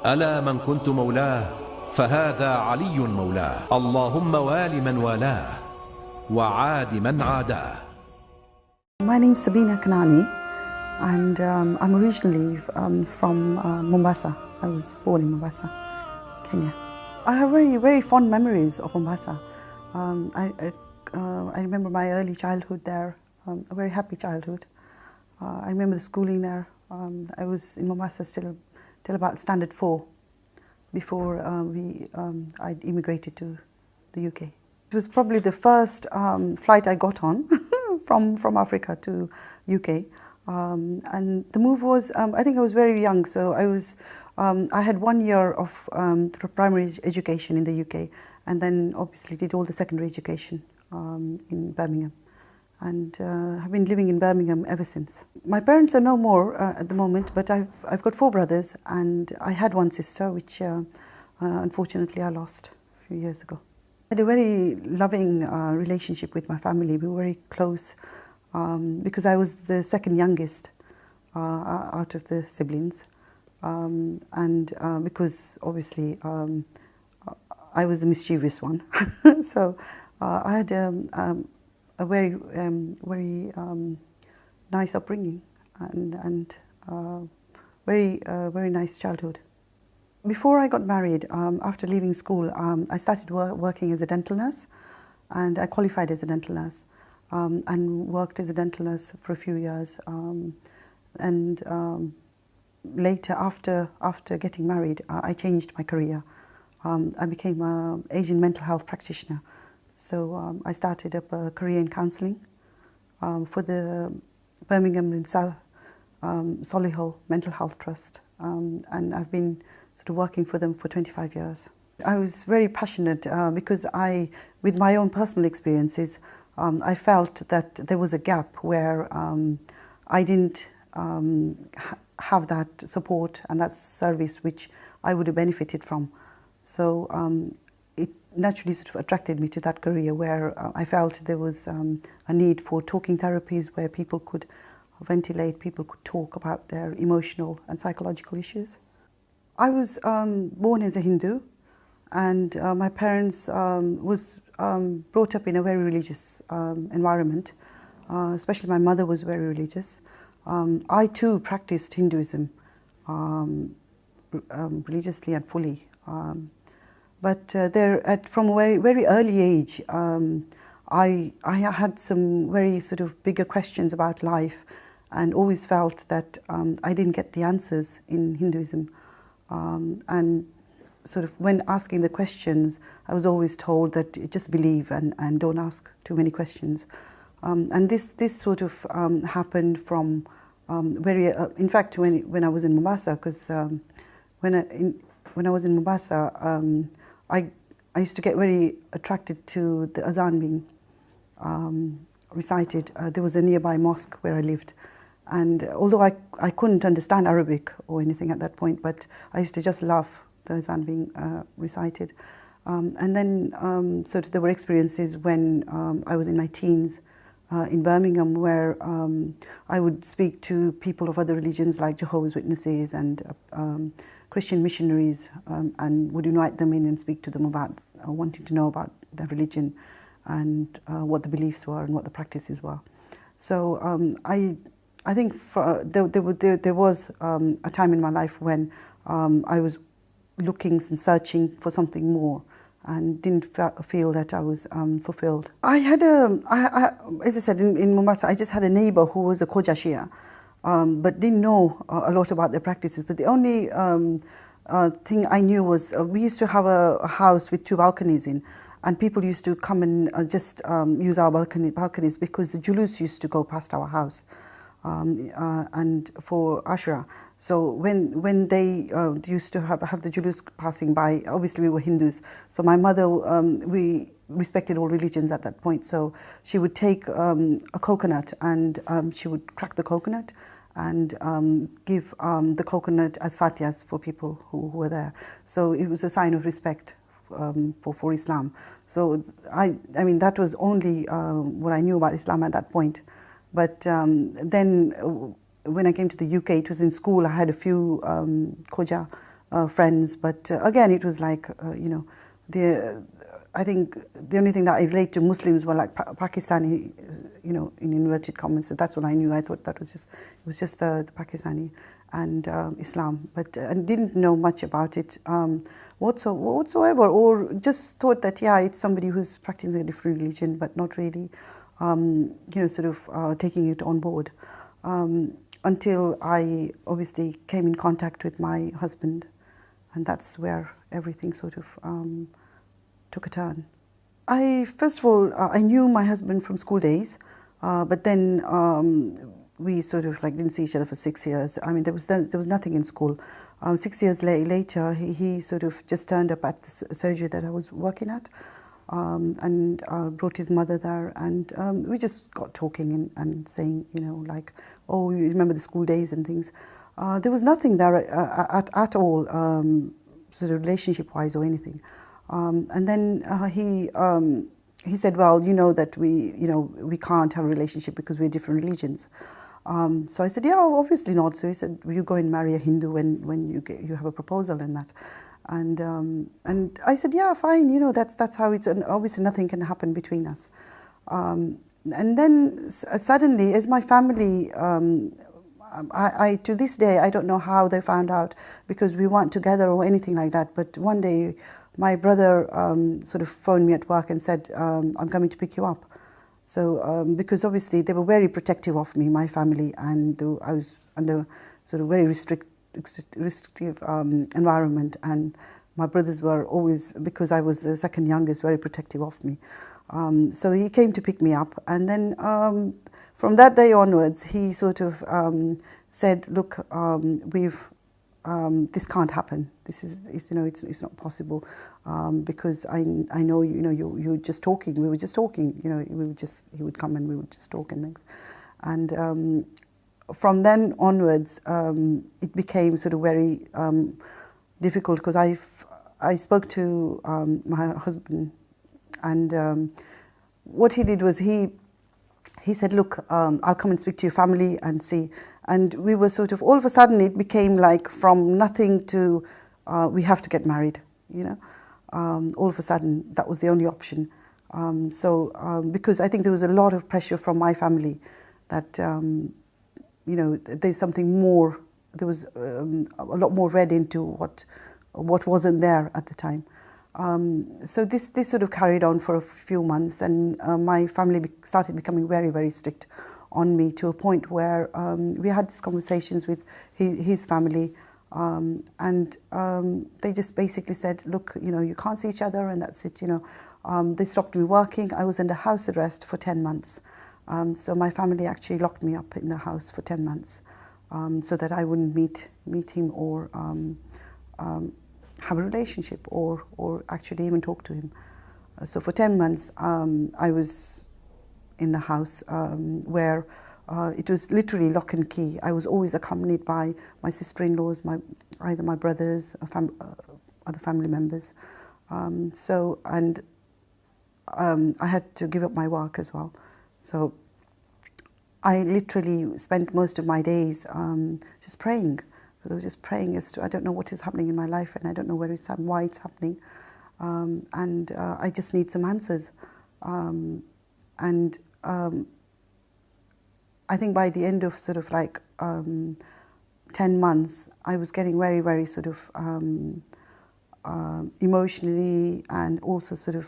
ألا من كنت مولاه فهذا علي مولاه، اللهم وال من والاه وعاد من عاداه. My name is Sabina Kanani, and I'm originally from Mombasa. I was born in Mombasa, Kenya. I have very fond memories of Mombasa. I remember my early childhood there, a very happy childhood. I remember the schooling there. I was in Mombasa till about standard 4 before I immigrated to the UK. It was probably the first flight I got on from Africa to UK, and the move was, I think I was very young, so I had 1 year of primary education in the UK, and then obviously did all the secondary education in Birmingham, and have been living in Birmingham ever since. My parents are no more at the moment, but I've got 4 brothers, and I had 1 sister, which unfortunately I lost a few years ago. I had a very loving relationship with my family. We were very close because I was the second youngest out of the siblings, and because obviously I was the mischievous one. So I had a very nice upbringing and very nice childhood. Before I got married, after leaving school, I started working as a dental nurse, and I qualified as a dental nurse, and worked as a dental nurse for a few years. Later, after getting married, I changed my career. I became an Asian mental health practitioner. So I started up a career in counselling for the Birmingham and South Solihull Mental Health Trust, and I've been sort of working for them for 25 years. I was very passionate because with my own personal experiences, I felt that there was a gap where I didn't have that support and that service which I would have benefited from. So it naturally sort of attracted me to that career where I felt there was a need for talking therapies where people could ventilate, people could talk about their emotional and psychological issues. I was born as a Hindu, and my parents was brought up in a very religious environment, especially my mother was very religious. I too practiced Hinduism religiously and fully, but from a very early age, I had some very sort of bigger questions about life, and always felt that I didn't get the answers in Hinduism. And sort of when asking the questions, I was always told that just believe and don't ask too many questions. And this sort of happened from in fact, when I was in Mombasa, because when I was in Mombasa, I used to get very attracted to the azan being recited. There was a nearby mosque where I lived. And although I couldn't understand Arabic or anything at that point, but I used to just love the azan being recited. And then sort of there were experiences when I was in my teens in Birmingham where I would speak to people of other religions like Jehovah's Witnesses and Christian missionaries, and would invite them in and speak to them about wanting to know about their religion and what the beliefs were and what the practices were. So I think there was a time in my life when I was looking and searching for something more and didn't feel that I was fulfilled. I had as I said, in Mombasa, I just had a neighbor who was a Khoja Shia, but didn't know a lot about their practices. But the only thing I knew was we used to have a house with 2 balconies in, and people used to come and just use our balconies because the julus used to go past our house. And for Ashura. So when they used to have the julus passing by, obviously we were Hindus. So my mother, we respected all religions at that point. So she would take a coconut and she would crack the coconut and give the coconut as fatihas for people who were there. So it was a sign of respect for Islam. So I mean that was only what I knew about Islam at that point. But then when I came to the UK, it was in school. I had a few Khoja friends. But again, it was like, you know, I think the only thing that I relate to Muslims were like Pakistani, you know, in inverted commas. So that's what I knew. I thought that was just, it was just the Pakistani and Islam, but and didn't know much about it whatsoever, or just thought that, yeah, it's somebody who's practicing a different religion, but not really, you know, sort of taking it on board. Until I obviously came in contact with my husband, and that's where everything sort of took a turn. First of all, I knew my husband from school days, but then we sort of like didn't see each other for 6 years. I mean, there was nothing in school. 6 years later, he sort of just turned up at the surgery that I was working at, and brought his mother there, and we just got talking and saying, you know, like, oh, you remember the school days and things. There was nothing there at all, sort of relationship-wise or anything. And then he said, well, you know that we can't have a relationship because we're different religions. So I said, yeah, obviously not. So he said, well, you go and marry a Hindu when you have a proposal and that. And I said, yeah, fine, you know, that's how it's, and obviously nothing can happen between us. And then suddenly, as my family, I to this day, I don't know how they found out, because we weren't together or anything like that. But one day, my brother sort of phoned me at work and said, I'm coming to pick you up. So, because obviously they were very protective of me, my family, and I was under sort of very restrictive environment, and my brothers were always, because I was the second youngest, very protective of me. So he came to pick me up, and then from that day onwards, he sort of said, look, this can't happen. This is you know, it's not possible, because I know, you know, you're just talking. We were just talking, you know. He would come and we would just talk and things, and from then onwards, it became sort of very difficult, because I spoke to my husband, and what he did was he said, look, I'll come and speak to your family and see. And we were sort of, all of a sudden, it became like from nothing to, we have to get married, you know. All of a sudden, that was the only option. Because I think there was a lot of pressure from my family that, you know, there's something more, there was a lot more read into what wasn't there at the time. So this sort of carried on for a few months, and my family started becoming very, very strict on me, to a point where we had these conversations with his family, and they just basically said, look, you know, you can't see each other, and that's it, you know. They stopped me working. I was under house arrest for 10 months. So my family actually locked me up in the house for 10 months, so that I wouldn't meet him or have a relationship or actually even talk to him. So for 10 months, I was in the house where it was literally lock and key. I was always accompanied by my sister-in-laws, either my brothers, other family members. And I had to give up my work as well. So I literally spent most of my days just praying. I was just praying as to, I don't know what is happening in my life, and I don't know where it's happening, why it's happening, and I just need some answers. I think by the end of sort of like 10 months, I was getting very, very sort of emotionally and also sort of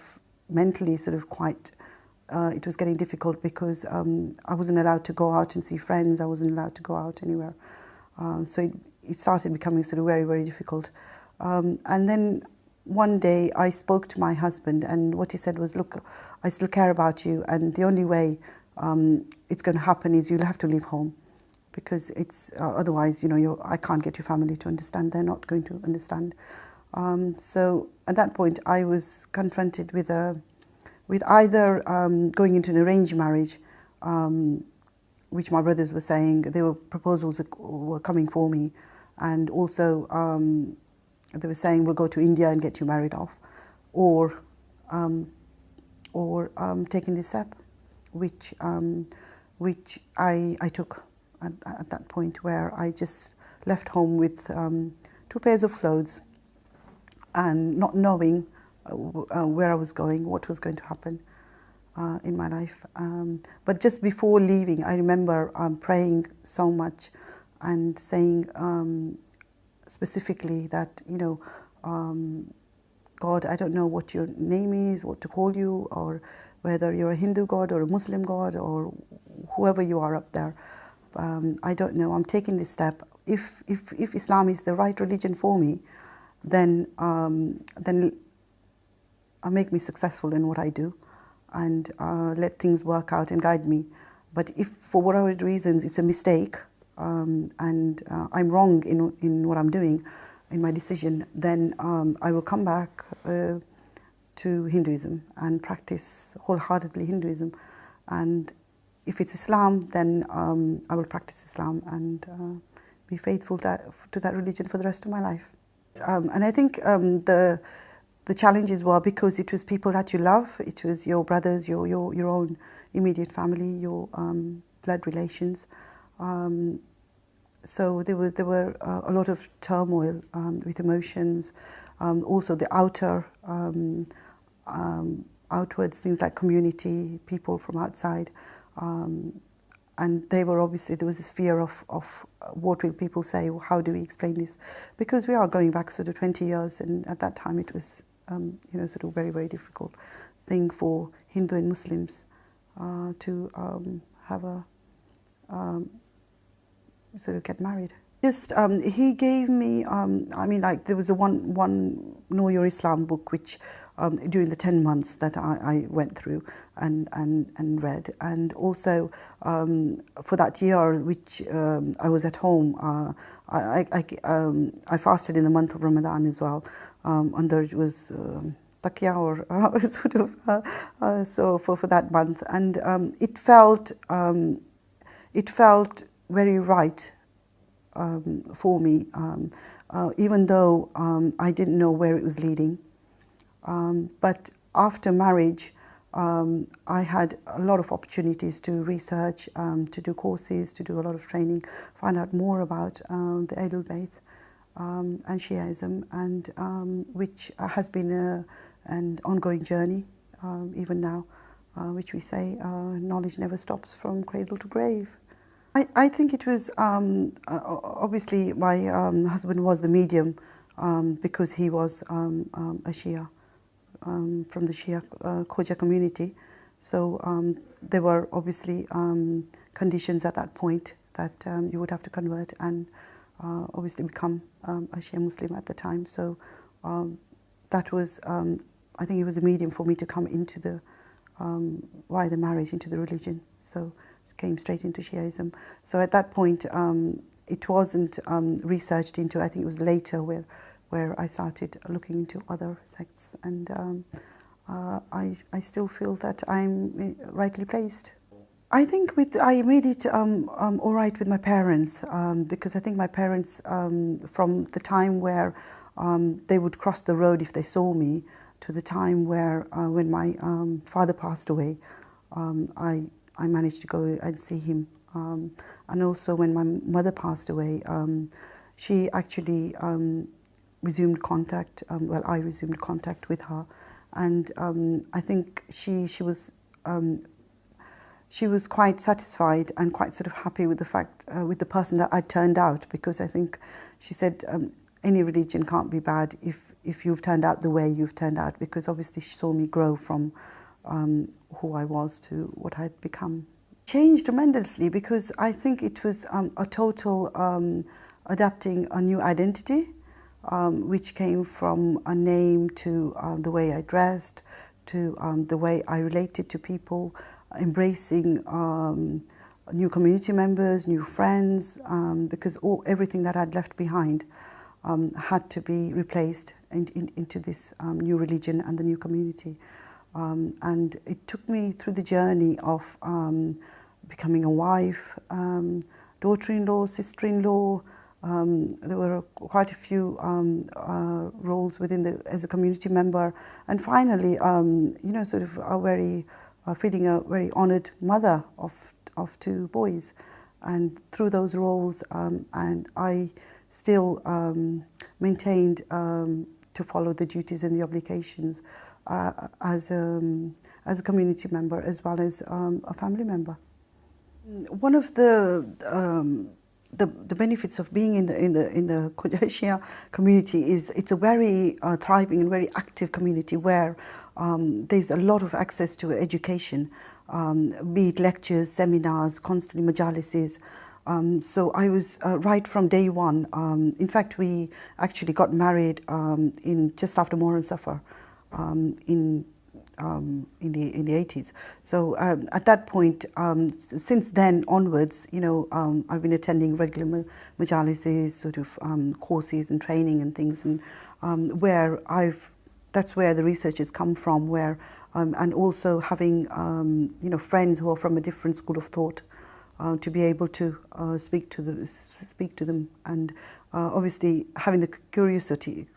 mentally sort of quite, it was getting difficult, because I wasn't allowed to go out and see friends. I wasn't allowed to go out anywhere. So it started becoming sort of very, very difficult. And then one day I spoke to my husband, and what he said was, look, I still care about you, and the only way it's going to happen is you'll have to leave home, because it's otherwise, you know, I can't get your family to understand. They're not going to understand. So at that point, I was confronted with either going into an arranged marriage, which my brothers were saying there were proposals that were coming for me, and also they were saying we'll go to India and get you married off, or taking this step, which I took at that point, where I just left home with two pairs of clothes, and not knowing where I was going, what was going to happen in my life. But just before leaving, I remember praying so much and saying specifically that, you know, God, I don't know what your name is, what to call you, or whether you're a Hindu God or a Muslim God or whoever you are up there. I don't know. I'm taking this step. If Islam is the right religion for me, then make me successful in what I do, and let things work out and guide me. But if for whatever reasons it's a mistake, and I'm wrong in what I'm doing, in my decision, then I will come back to Hinduism and practice wholeheartedly Hinduism. And if it's Islam, then I will practice Islam and be faithful to that religion for the rest of my life. And I think the challenges were because it was people that you love, it was your brothers, your own immediate family, your blood relations. So there were a lot of turmoil with emotions. Also the outwards things like community, people from outside. And they were obviously, there was this fear of what will people say, how do we explain this? Because we are going back sort of 20 years, and at that time it was, you know, sort of very, very difficult thing for Hindu and Muslims to have a, sort of get married. Just, he gave me, I mean, like there was a one Know Your Islam book which during the 10 months that I went through and read, and also for that year which I was at home, I fasted in the month of Ramadan as well, under it was taqiyya or sort of so for that month, and it felt very right for me, even though I didn't know where it was leading. But after marriage, I had a lot of opportunities to research, to do courses, to do a lot of training, find out more about the Ahlul Bayt and Shiaism, and which has been an ongoing journey, even now, which we say knowledge never stops from cradle to grave. I think it was, obviously my husband was the medium because he was a Shia from the Shia Khoja community. So there were obviously conditions at that point that you would have to convert and obviously become a Shia Muslim at the time. So that was, I think it was a medium for me to come into the, via the marriage, into the religion. So came straight into Shiaism. So at that point, it wasn't researched into. I think it was later where I started looking into other sects, and I still feel that I'm rightly placed. I think I made it all right with my parents, because I think my parents, from the time where they would cross the road if they saw me, to the time where when my father passed away, I managed to go and see him. And also when my mother passed away, she actually resumed contact, well, I resumed contact with her. And I think she was quite satisfied and quite sort of happy with the fact, with the person that I turned out, because I think she said any religion can't be bad if you've turned out the way you've turned out, because obviously she saw me grow from who I was to what I had become. Changed tremendously, because I think it was a total adapting a new identity, which came from a name to the way I dressed, to the way I related to people, embracing new community members, new friends, because everything that I'd left behind had to be replaced into this new religion and the new community. And it took me through the journey of becoming a wife, daughter-in-law, sister-in-law. There were quite a few roles within as a community member, and finally, you know, sort of feeling a very honoured mother of two boys. And through those roles, and I still maintained to follow the duties and the obligations as a community member as well as a family member. One of the benefits of being in the Shia community is it's a very thriving and very active community where there's a lot of access to education, be it lectures, seminars, constantly majalises. So I was right from day one. In fact, we actually got married in just after Muharram Safar in the 80s. So at that point, since then onwards, you know, I've been attending regular majalises, sort of courses and training and things, and that's where the research has come from. Where and also having you know, friends who are from a different school of thought, to be able to speak to them, and obviously having the curiosity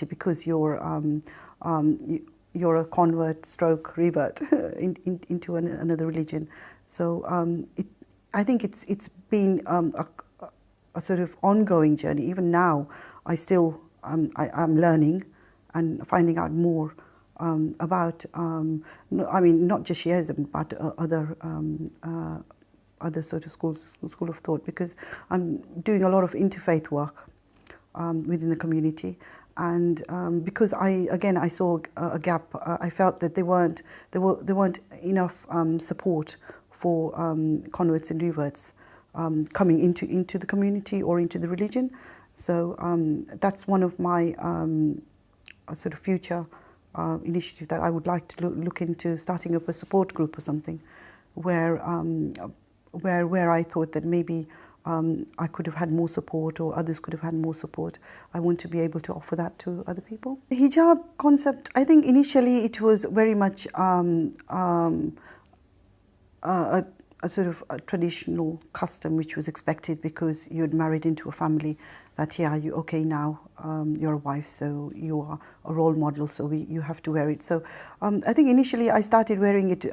because you're a convert stroke revert into another religion. So I think it's been a sort of ongoing journey. Even now, I'm learning and finding out more about, I mean, not just Shiaism, but other sort of school of thought, because I'm doing a lot of interfaith work within the community. And because I saw a gap, I felt that there weren't enough support for converts and reverts coming into the community or into the religion. So that's one of my sort of future initiative that I would like to look into, starting up a support group or something, where I thought that maybe I could have had more support, or others could have had more support. I want to be able to offer that to other people. The hijab concept, I think initially it was very much a sort of a traditional custom which was expected because you had married into a family that, yeah, you okay now, you're a wife, so you are a role model, so you have to wear it. So I think initially I started wearing it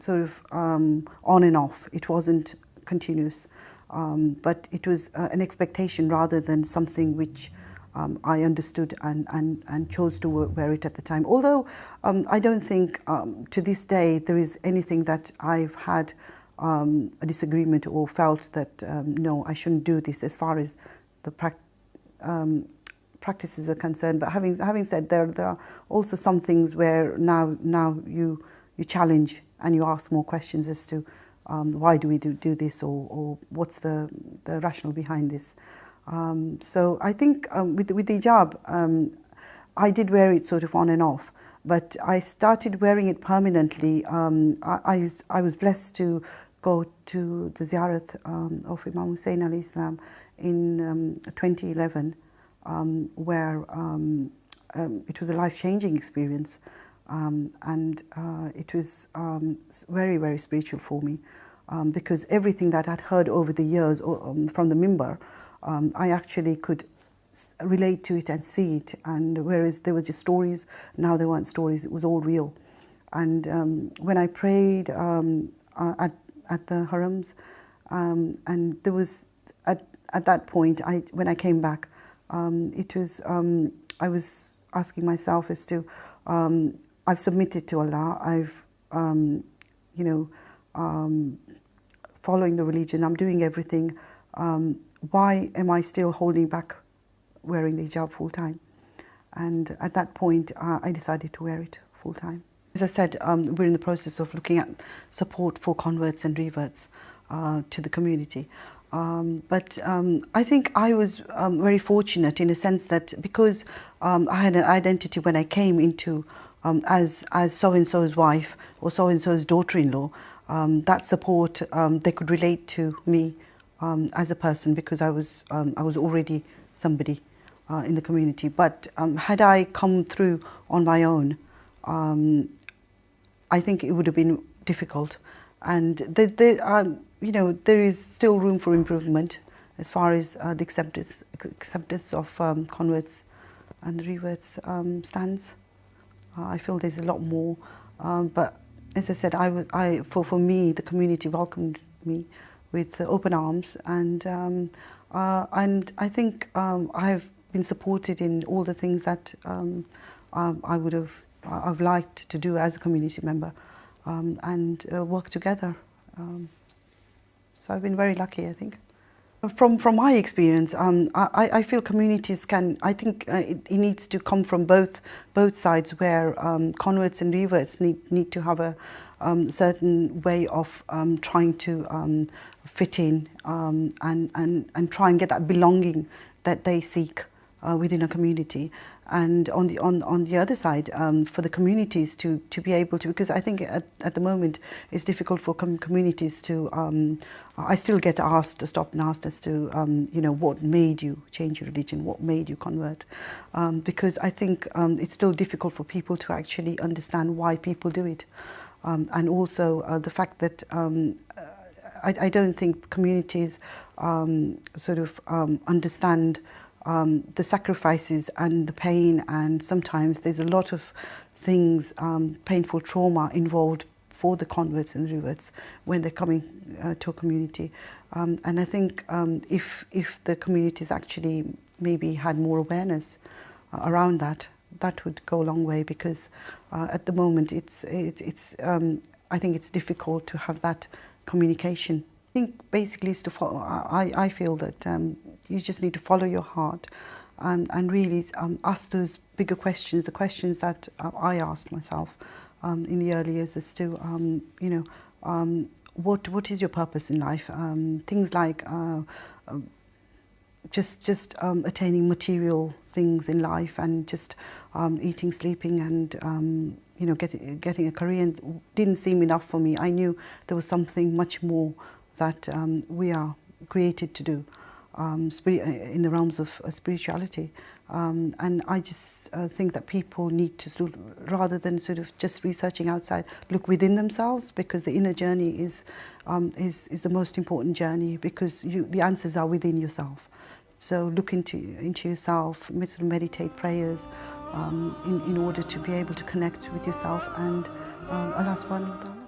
sort of on and off. It wasn't continuous. But it was an expectation rather than something which I understood and chose to wear it at the time. Although I don't think to this day there is anything that I've had a disagreement or felt that no, I shouldn't do this as far as the practices are concerned. But having said, there are also some things where now you challenge and you ask more questions as to why do we do this, or what's the rationale behind this. So I think with the hijab, I did wear it sort of on and off, but I started wearing it permanently. I was blessed to go to the ziyarat of Imam Hussein al-Islam in 2011, where it was a life-changing experience. And it was very, very spiritual for me, because everything that I'd heard over the years from the mimbar, I actually could relate to it and see it. And whereas there were just stories, now there weren't stories, it was all real. And when I prayed at the harams, and there was, at that point, when I came back, it was, I was asking myself as to, I've submitted to Allah, I've, you know, following the religion, I'm doing everything. Why am I still holding back wearing the hijab full time? And at that point, I decided to wear it full time. As I said, we're in the process of looking at support for converts and reverts to the community. But I think I was very fortunate in a sense that because I had an identity when I came into as so-and-so's wife or so-and-so's daughter-in-law, that support, they could relate to me as a person, because I was already somebody in the community. But had I come through on my own, I think it would have been difficult. And you know, there is still room for improvement as far as the acceptance of converts and reverts stands. I feel there's a lot more, but as I said, for me, the community welcomed me with open arms, and I think I've been supported in all the things that I've liked to do as a community member, and work together. So I've been very lucky, I think. From my experience, I feel communities can, I think it needs to come from both sides, where converts and reverts need to have a certain way of trying to fit in and try and get that belonging that they seek within a community. And on the other side, for the communities to be able to, because I think at the moment it's difficult for communities to, I still get stopped and asked as to, you know, what made you change your religion, what made you convert? Because I think it's still difficult for people to actually understand why people do it. And also the fact that I don't think communities sort of understand the sacrifices and the pain, and sometimes there's a lot of things, painful trauma involved for the converts and reverts when they're coming to a community. And I think if the communities actually maybe had more awareness around that, that would go a long way, because at the moment I think it's difficult to have that communication. I think basically is to follow, I feel that you just need to follow your heart and really ask those bigger questions, the questions that I asked myself in the early years, as to, you know, what is your purpose in life? Things like just attaining material things in life, and just eating, sleeping, and you know, getting a career didn't seem enough for me. I knew there was something much more that we are created to do in the realms of spirituality. And I just think that people need to, rather than sort of just researching outside, look within themselves, because the inner journey is the most important journey, because the answers are within yourself. So look into yourself, meditate prayers in order to be able to connect with yourself and Allah subhanahu wa ta'ala.